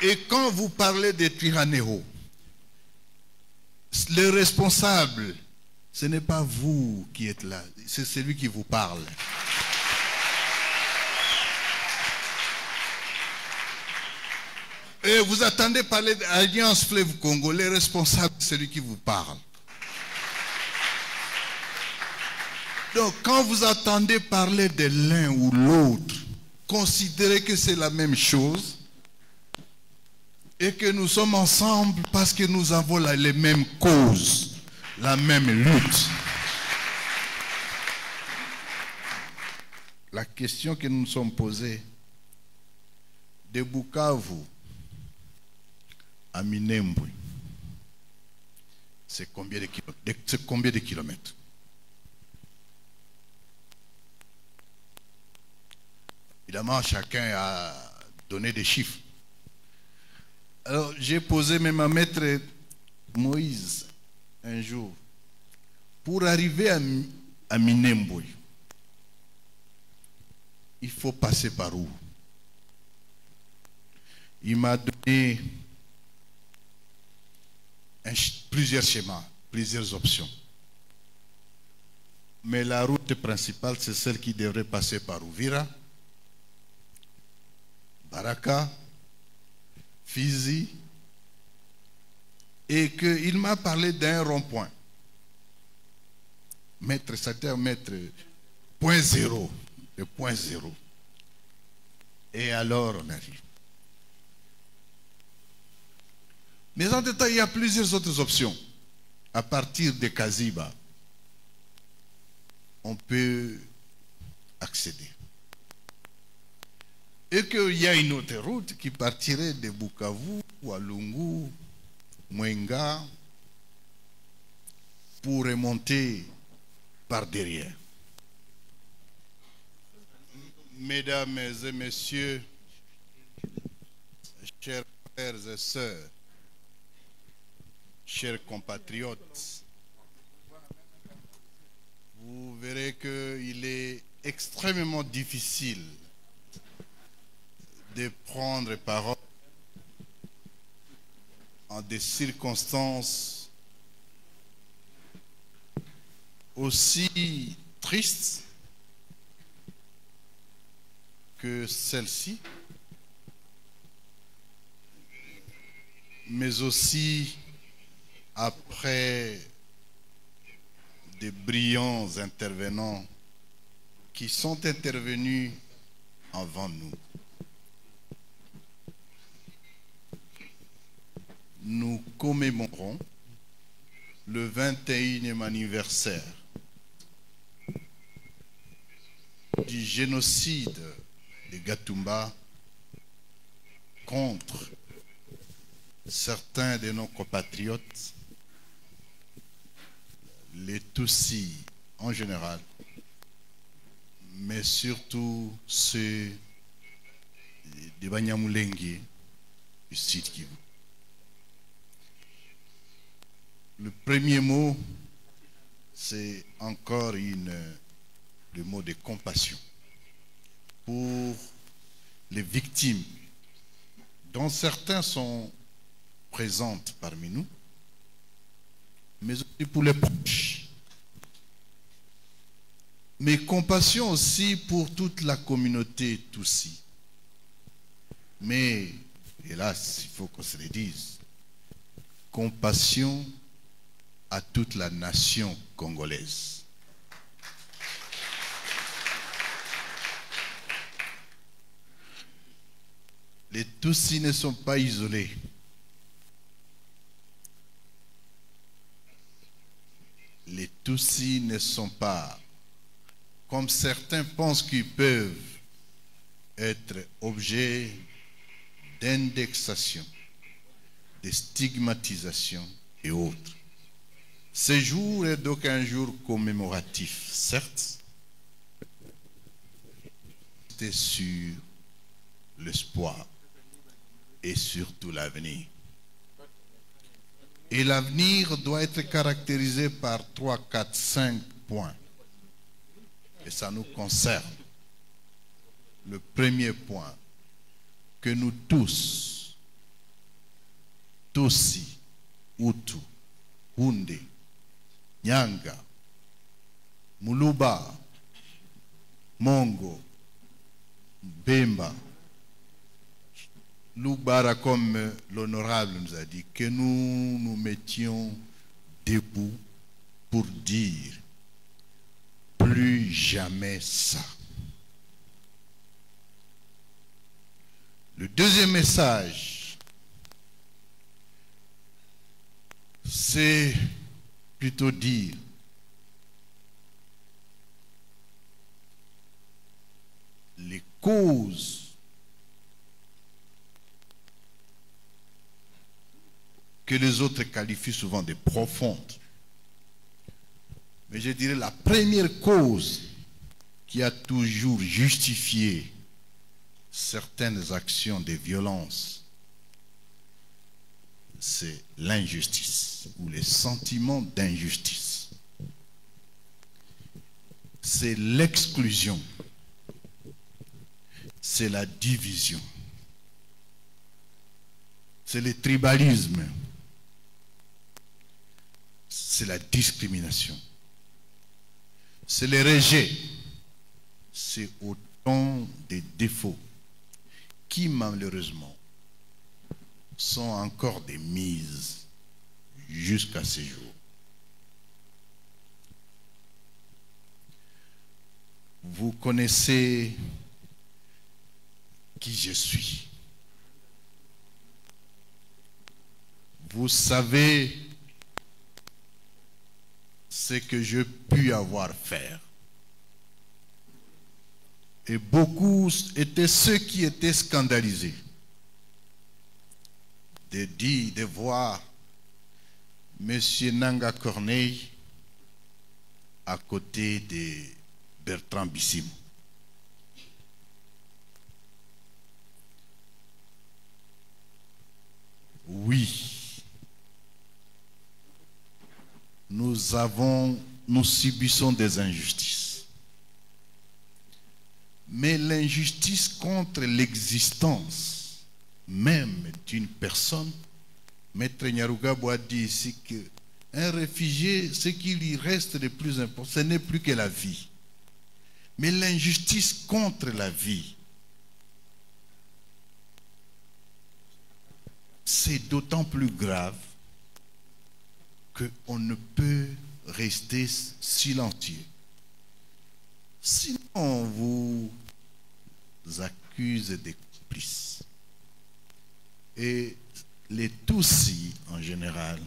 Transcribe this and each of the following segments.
Et quand vous parlez de Twirwaneho, le responsable, ce n'est pas vous qui êtes là, c'est celui qui vous parle. Et vous attendez parler d'Alliance Fleuve Congo, le responsable, c'est celui qui vous parle. Donc, quand vous attendez parler de l'un ou l'autre, considérez que c'est la même chose et que nous sommes ensemble parce que nous avons les mêmes causes, la même lutte. La question que nous nous sommes posée, de Bukavu à Minembwe, c'est combien de kilomètres? Évidemment, chacun a donné des chiffres. Alors, j'ai posé même à Maître Moïse un jour, pour arriver à Minembwe, il faut passer par où? Il m'a donné plusieurs schémas, plusieurs options. Mais la route principale, c'est celle qui devrait passer par Uvira, Baraka, Fizi, et qu'il m'a parlé d'un rond-point. Mettre point zéro, le point zéro. Et alors on arrive. Mais en tout temps, il y a plusieurs autres options. À partir de Kaziba, on peut accéder. Et qu'il y a une autre route qui partirait de Bukavu, Walungu, Mwenga, pour remonter par derrière. Mesdames et messieurs, chers frères et sœurs, chers compatriotes, vous verrez qu'il est extrêmement difficile de prendre parole en des circonstances aussi tristes que celle-ci, mais aussi après des brillants intervenants qui sont intervenus avant nous. Nous commémorons le 21e anniversaire du génocide de Gatumba contre certains de nos compatriotes, les Tutsis en général, mais surtout ceux de Banyamulenge du Sud Kivu. Le premier mot, c'est encore le mot de compassion pour les victimes, dont certains sont présentes parmi nous, mais aussi pour les proches. Mais compassion aussi pour toute la communauté Tutsi. Mais, hélas, il faut qu'on se le dise, compassion à toute la nation congolaise. Les Tutsis ne sont pas isolés. Les Tutsis ne sont pas, comme certains pensent qu'ils peuvent être objets d'indexation, de stigmatisation et autres. Ce jour est donc un jour commémoratif, certes, c'est sur l'espoir et surtout l'avenir. Et l'avenir doit être caractérisé par 3, 4, 5 points. Et ça nous concerne. Le premier point, que nous tous, Tutsi, Hutu, Hunde, Nyanga, Muluba, Mongo, Bemba, Loubara, comme l'honorable nous a dit, que nous nous mettions debout pour dire plus jamais ça. Le deuxième message, c'est plutôt dire les causes que les autres qualifient souvent de profondes. Mais je dirais la première cause qui a toujours justifié certaines actions de violence, c'est l'injustice ou les sentiments d'injustice. C'est l'exclusion, c'est la division, c'est le tribalisme, c'est la discrimination, c'est le rejet, c'est autant de défauts qui malheureusement sont encore des mises jusqu'à ce jour. Vous connaissez qui je suis. Vous savez ce que je puis avoir fait. Et beaucoup étaient ceux qui étaient scandalisés de dire, de voir M. Nanga Corneille à côté de Bertrand Bisimou. Oui, nous subissons des injustices. Mais l'injustice contre l'existence même d'une personne, Maître Nyarugabo a dit ici qu'un réfugié, ce qui lui reste de plus important, ce n'est plus que la vie. Mais l'injustice contre la vie, c'est d'autant plus grave qu'on ne peut rester silencieux. Sinon, on vous accuse des complices. Et les Tutsis, en général,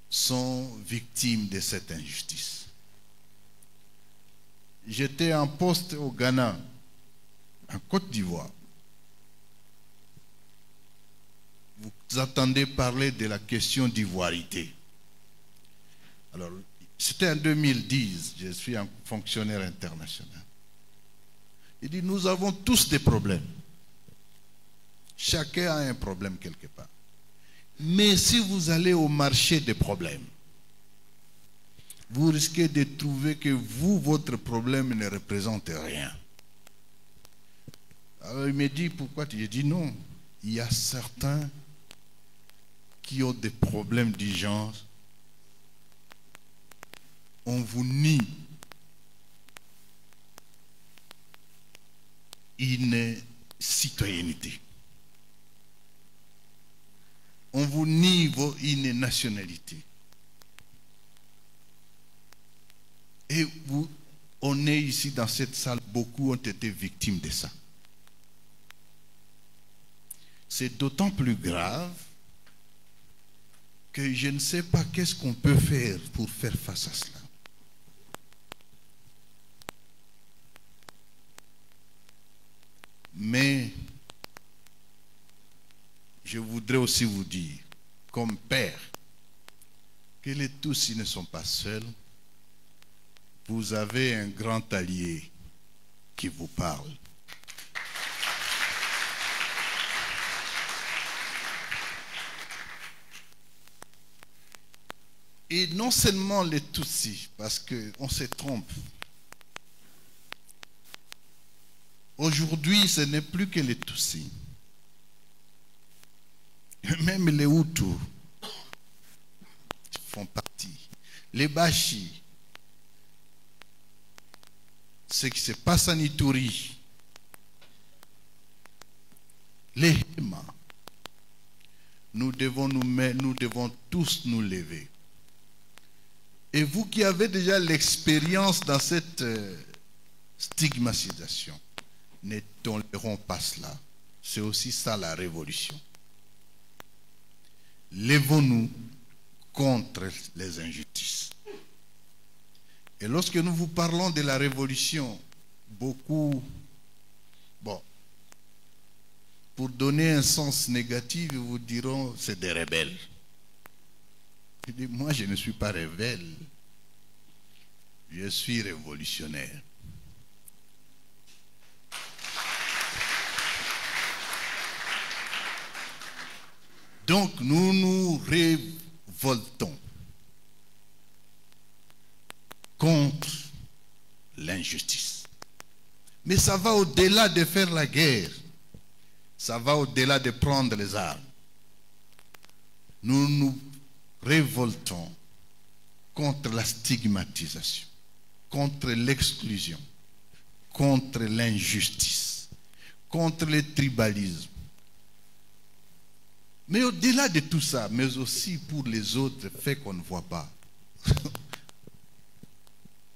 sont victimes de cette injustice. J'étais en poste au Ghana, en Côte d'Ivoire. Vous attendez parler de la question d'ivoirité. Alors, c'était en 2010, je suis un fonctionnaire international. Il dit, nous avons tous des problèmes. Chacun a un problème quelque part. Mais si vous allez au marché des problèmes, vous risquez de trouver que votre problème ne représente rien. Alors il me dit, pourquoi? Je dis non, il y a certains qui ont des problèmes du genre. On vous nie une citoyenneté. On vous nie une nationalité. Et on est ici dans cette salle, beaucoup ont été victimes de ça. C'est d'autant plus grave que je ne sais pas qu'est-ce qu'on peut faire pour faire face à cela. Mais je voudrais aussi vous dire, comme père, que les Tutsis ne sont pas seuls. Vous avez un grand allié qui vous parle. Et non seulement les Tutsis, parce qu'on se trompe. Aujourd'hui, ce n'est plus que les Tutsis. même les Hutus font partie. Les Bashi, ce qui se passe en Ituri, les Hema, nous devons tous nous lever. Et vous qui avez déjà l'expérience dans cette stigmatisation, ne tolérons pas cela. C'est aussi ça la révolution. Levons-nous contre les injustices. Et lorsque nous vous parlons de la révolution, beaucoup, bon, pour donner un sens négatif, ils vous diront c'est des rebelles. Je dis, moi je ne suis pas rebelle, je suis révolutionnaire. Donc nous nous révoltons contre l'injustice. Mais ça va au-delà de faire la guerre. Ça va au-delà de prendre les armes. Nous nous révoltons contre la stigmatisation, contre l'exclusion, contre l'injustice, contre le tribalisme. Mais au-delà de tout ça, mais aussi pour les autres faits qu'on ne voit pas,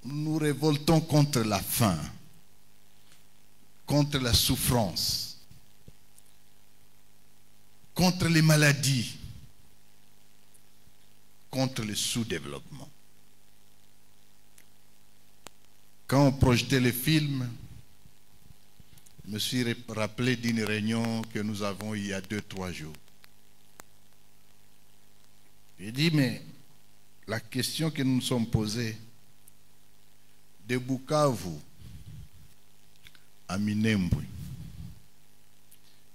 nous révoltons contre la faim, contre la souffrance, contre les maladies, contre le sous-développement. Quand on projetait les films, je me suis rappelé d'une réunion que nous avons il y a 2-3 jours. J'ai dit, mais la question que nous nous sommes posée, de Bukavu à Minembwe,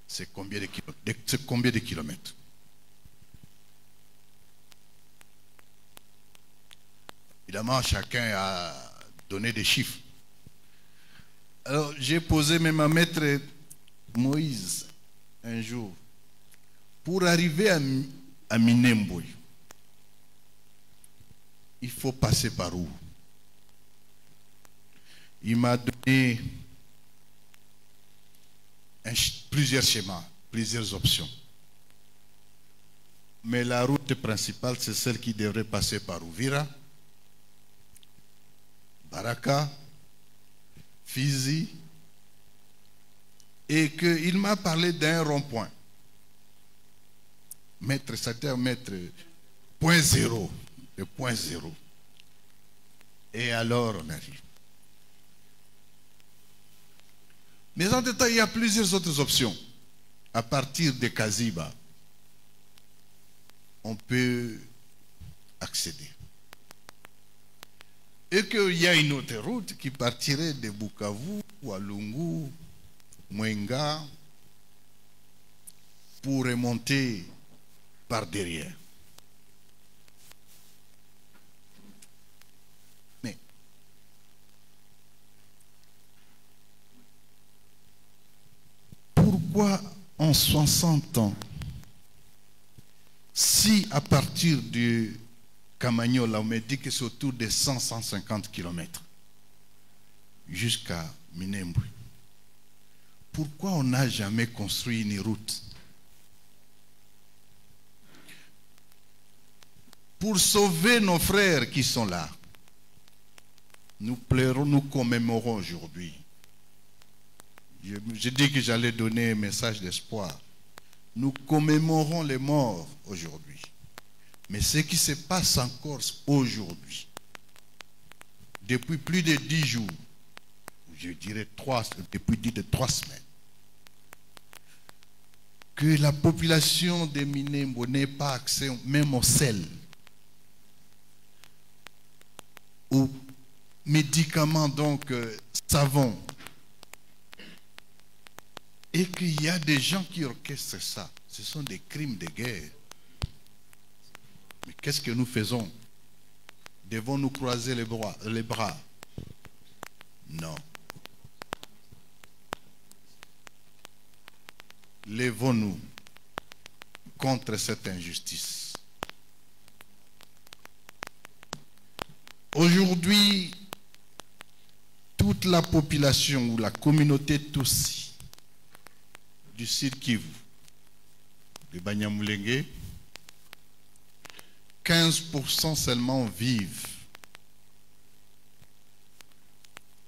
c'est combien de kilomètres? Évidemment, chacun a donné des chiffres. Alors, j'ai posé même à Maître Moïse un jour, pour arriver à Minembwe, il faut passer par où? Il m'a donné plusieurs schémas, plusieurs options. Mais la route principale, c'est celle qui devrait passer par Uvira, Baraka, Fizi, et qu'il m'a parlé d'un rond-point. Mettre point zéro, le point zéro. Et alors on arrive. Mais en tout temps, il y a plusieurs autres options. À partir de Kaziba, on peut accéder. Et qu'il y a une autre route qui partirait de Bukavu, Walungu, Mwenga, pour remonter par derrière. Mais pourquoi en 60 ans, si à partir du Kamanyola, on me dit que c'est autour de 100-150 km jusqu'à Minembwe, pourquoi on n'a jamais construit une route? Pour sauver nos frères qui sont là. Nous pleurons, nous commémorons aujourd'hui. Je dis que j'allais donner un message d'espoir. Nous commémorons les morts aujourd'hui. Mais ce qui se passe en Corse aujourd'hui, depuis plus de 10 jours, je dirais depuis 3 semaines, que la population de Minembwe n'ait pas accès même au sel, aux médicaments, donc savons, et qu'il y a des gens qui orchestrent ça. Ce sont des crimes de guerre. Mais qu'est-ce que nous faisons? Devons-nous croiser les bras? Non. Levons-nous contre cette injustice. Aujourd'hui, toute la population ou la communauté Tutsi du Sud Kivu, de Banyamulenge, 15% seulement vivent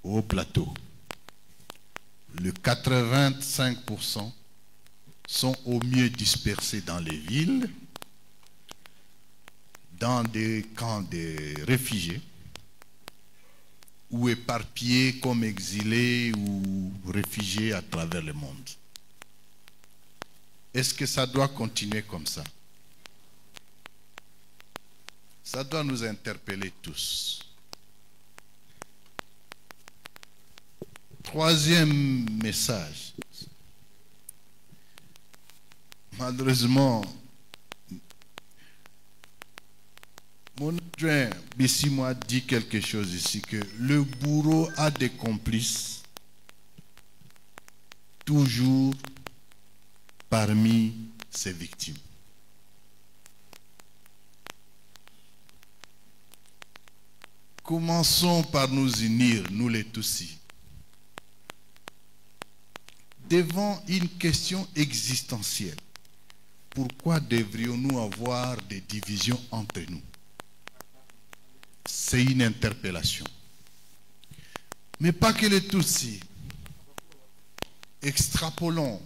au plateau. Le 85% sont au mieux dispersés dans les villes, dans des camps de réfugiés, ou éparpillés comme exilés ou réfugiés à travers le monde. Est-ce que ça doit continuer comme ça? Ça doit nous interpeller tous. Troisième message. Malheureusement, mon adjoint Bissimo a dit quelque chose ici, que le bourreau a des complices toujours parmi ses victimes. Commençons par nous unir, nous les Tutsis, devant une question existentielle. Pourquoi devrions-nous avoir des divisions entre nous? C'est une interpellation. Mais pas que les Tutsis. Extrapolons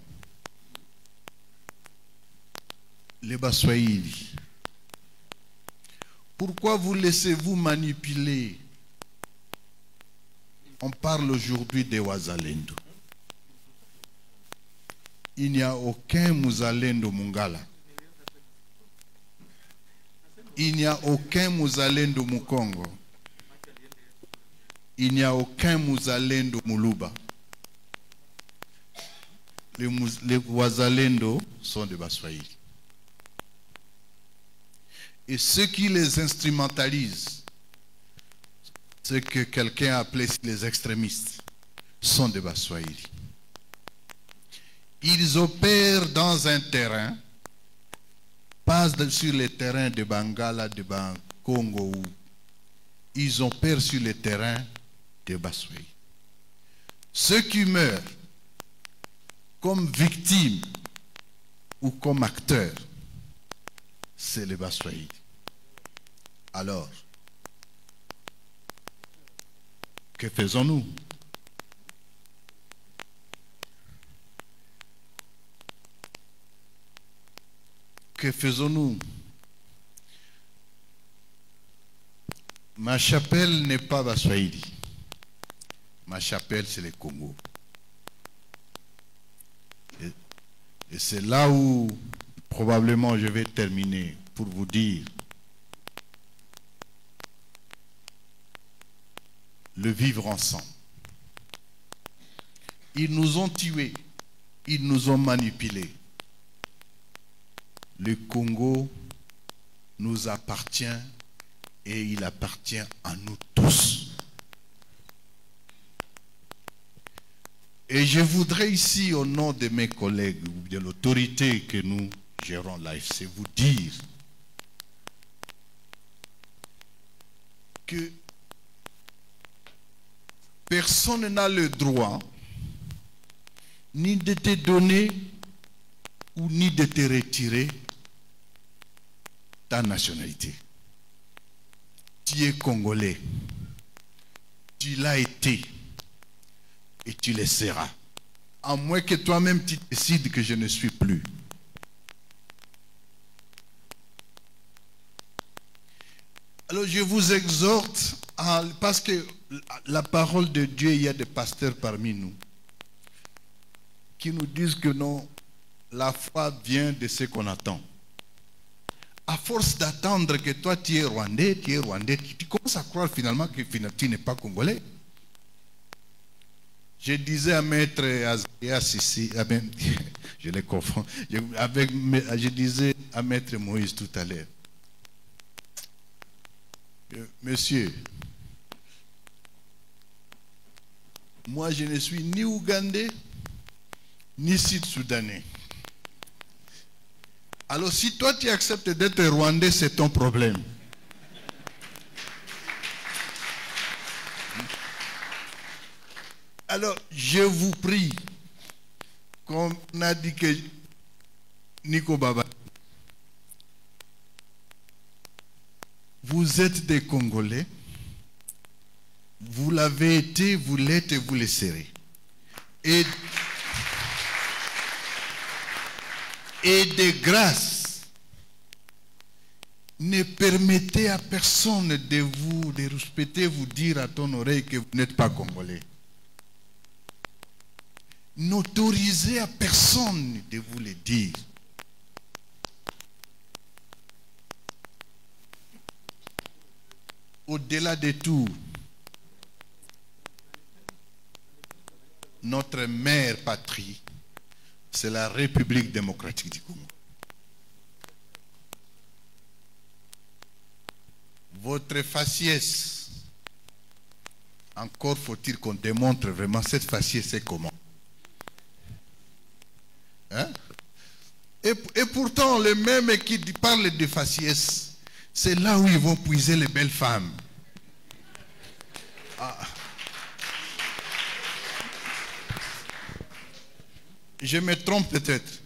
les Baswahili. Pourquoi vous laissez-vous manipuler? On parle aujourd'hui des Wazalendo. Il n'y a aucun Muzalendo Mungala. Il n'y a aucun Muzalendo Mukongo. Il n'y a aucun Muzalendo Muluba. Les Wazalendo sont des Baswahili. Et ceux qui les instrumentalisent, ce que quelqu'un a appelé les extrémistes, sont des Baswahili. Ils opèrent dans un terrain, pas sur les terrains de Bangala, de Congo, ils opèrent sur les terrains de Baswahili. Ceux qui meurent comme victimes ou comme acteurs, c'est les Baswahili. Alors, que faisons-nous? Que faisons-nous? Ma chapelle n'est pas Baswahili. Ma chapelle, c'est le Congo. Et c'est là où probablement je vais terminer pour vous dire le vivre ensemble. Ils nous ont tués, ils nous ont manipulés. Le Congo nous appartient et il appartient à nous tous. Et je voudrais ici, au nom de mes collègues ou de l'autorité que nous gérons l'AFC, vous dire que personne n'a le droit ni de te donner ou ni de te retirer ta nationalité. Tu es congolais, tu l'as été et tu le seras, à moins que toi-même tu décides que je ne suis plus. Alors je vous exhorte, parce que la parole de Dieu, il y a des pasteurs parmi nous qui nous disent que non, la foi vient de ce qu'on attend. À force d'attendre que toi tu es rwandais, tu commences à croire finalement que tu n'es pas congolais. Je disais à Maître Azarias ici, je les confonds, je disais à Maître Moïse tout à l'heure, monsieur, moi je ne suis ni ougandais, ni sud-soudanais. Alors si toi tu acceptes d'être rwandais, c'est ton problème. Alors je vous prie, comme on a dit que Nico Baba, vous êtes des Congolais, vous l'avez été, vous l'êtes et vous le serez. Et de grâce, ne permettez à personne de respecter, vous dire à ton oreille que vous n'êtes pas Congolais. N'autorisez à personne de vous le dire. Au-delà de tout, notre mère patrie, c'est la République démocratique du Congo. Votre faciès, encore faut-il qu'on démontre vraiment cette faciès c'est comment. Hein? Et pourtant, les mêmes qui parlent de faciès, c'est là où ils vont puiser les belles femmes. Ah. Je me trompe peut-être.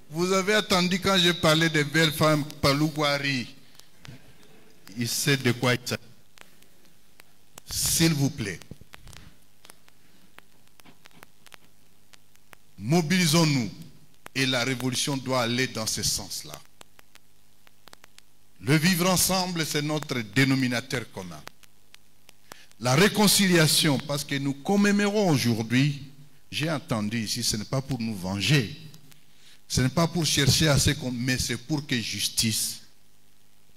Vous avez attendu quand j'ai parlé des belles femmes, Palouguari. Il sait de quoi il s'agit. S'il vous plaît. Mobilisons-nous. Et la révolution doit aller dans ce sens-là. Le vivre ensemble, c'est notre dénominateur commun. La réconciliation, parce que nous commémorons aujourd'hui, j'ai entendu ici, ce n'est pas pour nous venger, ce n'est pas pour chercher à ce qu'on... mais c'est pour que justice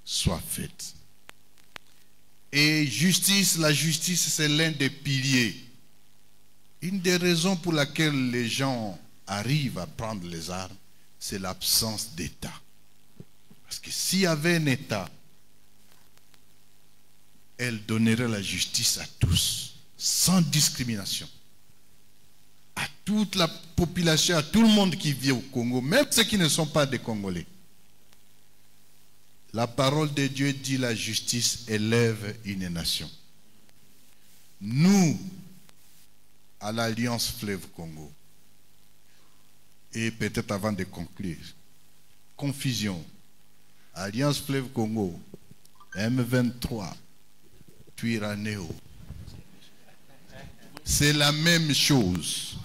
soit faite. Et justice, la justice, c'est l'un des piliers. Une des raisons pour laquelle les gens arrivent à prendre les armes, c'est l'absence d'État. Parce que s'il y avait un État, elle donnerait la justice à tous, sans discrimination. À toute la population, à tout le monde qui vit au Congo, même ceux qui ne sont pas des Congolais. La parole de Dieu dit la justice élève une nation. Nous, à l'Alliance Fleuve Congo, et peut-être avant de conclure, confusion, Alliance Fleuve Congo, M23, Twirwaneho, c'est la même chose.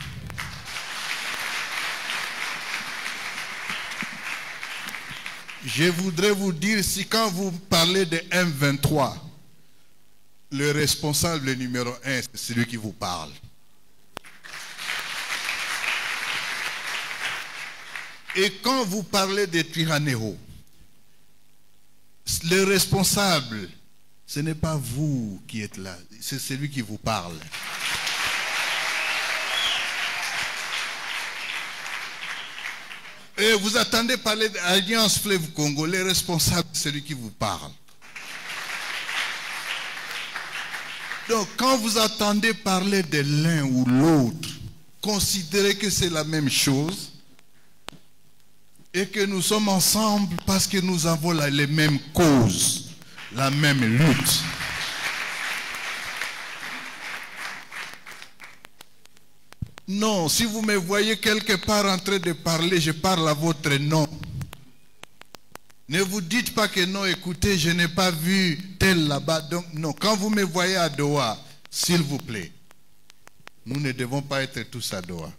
Je voudrais vous dire, si quand vous parlez de M23, le responsable numéro 1, c'est celui qui vous parle. Et quand vous parlez de Twirwaneho, le responsable, ce n'est pas vous qui êtes là, c'est celui qui vous parle. Et vous attendez parler d'Alliance Fleuve Congo, le responsable, c'est celui qui vous parle. Donc, quand vous attendez parler de l'un ou l'autre, considérez que c'est la même chose et que nous sommes ensemble parce que nous avons les mêmes causes, la même lutte. Non, si vous me voyez quelque part en train de parler, je parle à votre nom. Ne vous dites pas que non, écoutez, je n'ai pas vu tel là-bas. Donc, non, quand vous me voyez à Doha, s'il vous plaît, nous ne devons pas être tous à Doha.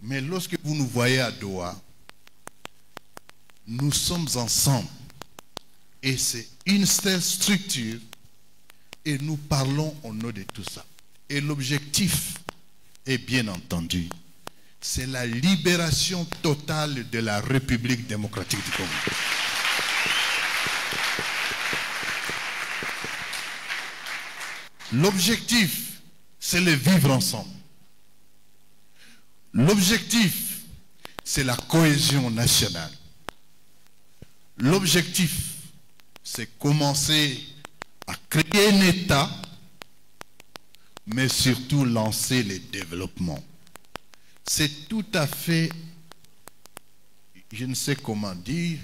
Mais lorsque vous nous voyez à Doha, nous sommes ensemble. Et c'est une seule structure. Et nous parlons au nom de tout ça. Et l'objectif, et bien entendu, c'est la libération totale de la République démocratique du Congo. L'objectif, c'est le vivre ensemble. L'objectif, c'est la cohésion nationale. L'objectif, c'est commencer à créer un État, mais surtout lancer le développement. C'est tout à fait je ne sais comment dire,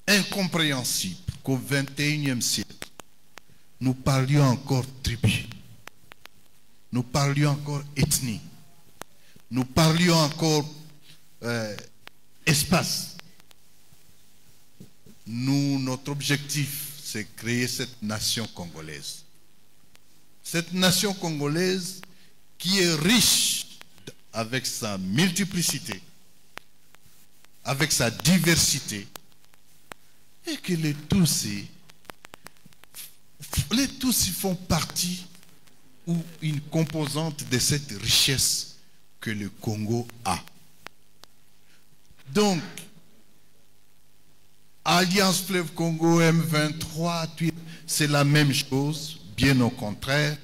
incompréhensible qu'au XXIe siècle, nous parlions encore tribu, nous parlions encore ethnie, nous parlions encore espace. Notre objectif, c'est créer cette nation congolaise. Cette nation congolaise qui est riche avec sa multiplicité, avec sa diversité, et que les Tutsis font partie ou une composante de cette richesse que le Congo a. Donc, Alliance Fleuve Congo, M23, c'est la même chose, bien au contraire.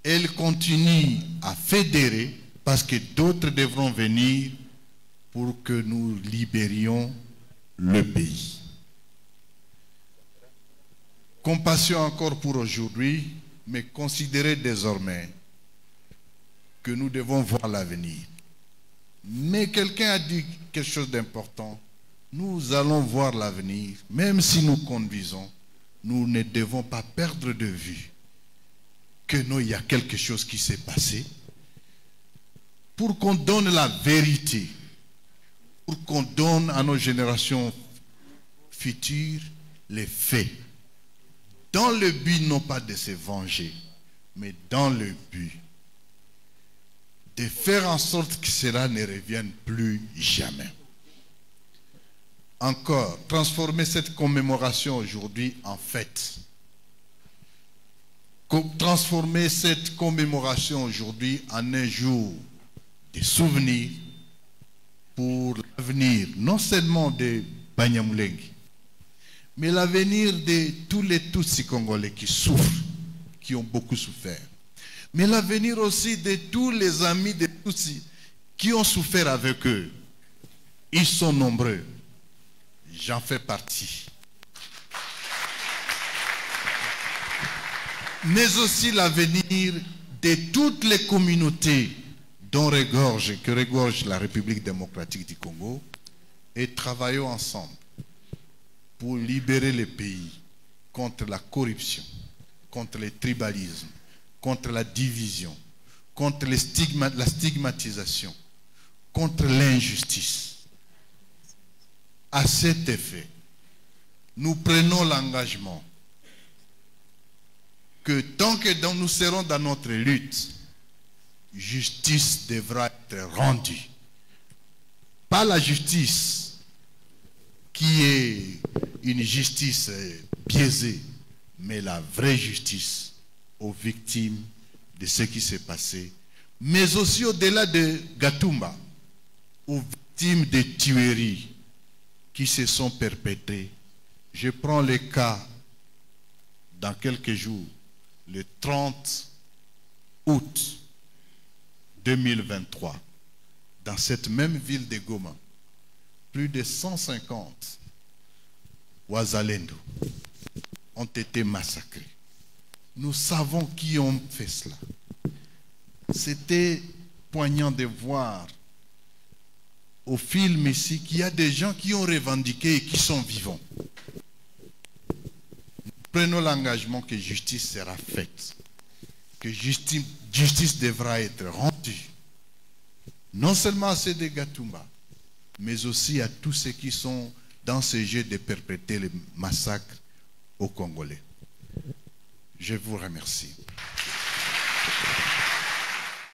Elle continue à fédérer parce que d'autres devront venir pour que nous libérions le pays. Compassion encore pour aujourd'hui, mais considérez désormais que nous devons voir l'avenir. Mais quelqu'un a dit quelque chose d'important. Nous allons voir l'avenir, même si nous conduisons, nous ne devons pas perdre de vue que non, il y a quelque chose qui s'est passé pour qu'on donne la vérité, pour qu'on donne à nos générations futures les faits. Dans le but non pas de se venger, mais dans le but de faire en sorte que cela ne revienne plus jamais. Encore, transformer cette commémoration aujourd'hui en fête. Transformer cette commémoration aujourd'hui en un jour de souvenirs pour l'avenir, non seulement de Banyamulenge, mais l'avenir de tous les Tutsis congolais qui souffrent, qui ont beaucoup souffert. Mais l'avenir aussi de tous les amis des Tutsis qui ont souffert avec eux. Ils sont nombreux. J'en fais partie. Mais aussi l'avenir de toutes les communautés que regorge la République démocratique du Congo, et travaillons ensemble pour libérer le pays contre la corruption, contre le tribalisme, contre la division, contre la stigmatisation, contre l'injustice. À cet effet, nous prenons l'engagement que tant que nous serons dans notre lutte, justice devra être rendue. Pas la justice qui est une justice biaisée, mais la vraie justice aux victimes de ce qui s'est passé, mais aussi au-delà de Gatumba, aux victimes de tueries qui se sont perpétrées. Je prends le cas dans quelques jours, le 30 août 2023, dans cette même ville de Goma, plus de 150 Wazalendo ont été massacrés. Nous savons qui ont fait cela. C'était poignant de voir au film ici qu'il y a des gens qui ont revendiqué et qui sont vivants. Nous prenons l'engagement que justice sera faite, que justice devra être rendue, non seulement à ceux de Gatumba, mais aussi à tous ceux qui sont dans ce jeu de perpétrer le massacre aux Congolais. Je vous remercie.